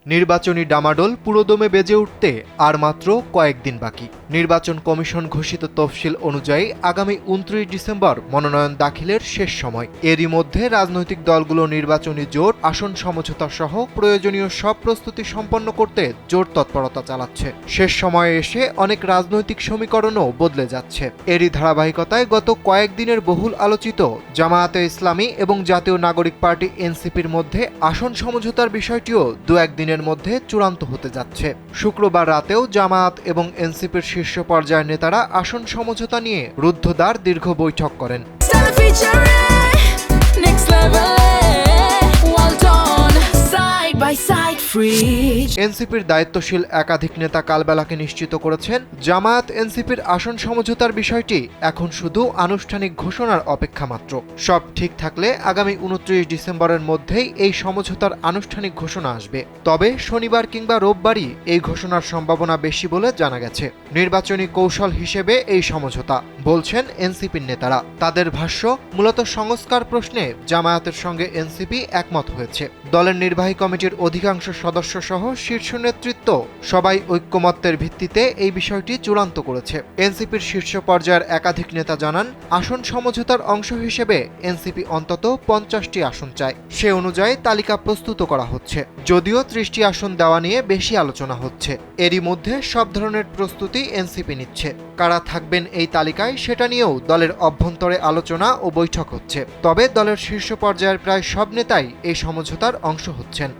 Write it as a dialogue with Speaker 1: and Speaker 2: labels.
Speaker 1: নির্বাচনী ডামাডোল পুরোদমে বেজে উঠতে আর মাত্র কয়েকদিন বাকি। নির্বাচন কমিশন ঘোষিত তফসিল অনুযায়ী আগামী ২৯ ডিসেম্বর মনোনয়ন দাখিলের শেষ সময়। এরই মধ্যে রাজনৈতিক দলগুলো নির্বাচনী জোট, আসন সমঝোতা সহ প্রয়োজনীয় সব প্রস্তুতি সম্পন্ন করতে জোর তৎপরতা চালাচ্ছে। শেষ সময়ে এসে অনেক রাজনৈতিক সমীকরণও বদলে যাচ্ছে। এরই ধারাবাহিকতায় গত কয়েকদিনের বহুল আলোচিত জামায়াতে ইসলামী এবং জাতীয় নাগরিক পার্টি এনসিপির মধ্যে আসন সমঝোতার বিষয়টিও দু একদিনের মধ্যে চূড়ান্ত হতে যাচ্ছে। শুক্রবার রাতেও জামায়াত এবং এনসিপির শীর্ষ পর্যায়ের নেতারা আসন সমঝোতা নিয়ে রুদ্ধদ্বার দীর্ঘ বৈঠক করেন। এনসিপির দায়িত্বশীল একাধিক নেতা কালবেলাকে নিশ্চিত করেছেন, জামায়াত এনসিপির আসন সমঝোতার বিষয়টি এখন শুধু আনুষ্ঠানিক ঘোষণার অপেক্ষা মাত্র। সব ঠিক থাকলে আগামী ২৯ ডিসেম্বরের মধ্যেই এই সমঝোতার আনুষ্ঠানিক ঘোষণা আসবে। তবে শনিবার কিংবা রোববারই এই ঘোষণার সম্ভাবনা বেশি বলে জানা গেছে। নির্বাচনী কৌশল হিসেবে এই সমঝোতা, বলছেন এনসিপির নেতারা। তাদের ভাষ্য, মূলত সংস্কার প্রশ্নে জামায়াতের সঙ্গে এনসিপি একমত হয়েছে। দলের নির্বাহী কমিটির অধিকাংশ সদস্য সহ শীর্ষ নেতৃত্ব সবাই ঐক্যমত্যের ভিত্তিতে এই বিষয়টি চূড়ান্ত করেছে। এনসিপির শীর্ষ পর্যায়ের একাধিক নেতা জানান, আসন সমঝোতার অংশ হিসেবে এনসিপি অন্তত ৫০টি আসন চায়। সে অনুযায়ী তালিকা প্রস্তুত করা হচ্ছে, যদিও ৩০টি আসন দেওয়া নিয়ে বেশি আলোচনা হচ্ছে। এরই মধ্যে সব ধরনের প্রস্তুতি এনসিপি নিচ্ছে। কারা থাকবেন এই তালিকায় সেটা নিয়েও দলের অভ্যন্তরে আলোচনা ও বৈঠক হচ্ছে। তবে দলের শীর্ষ পর্যায়ের প্রায় সব নেতাই এই সমঝোতার অংশ হচ্ছেন।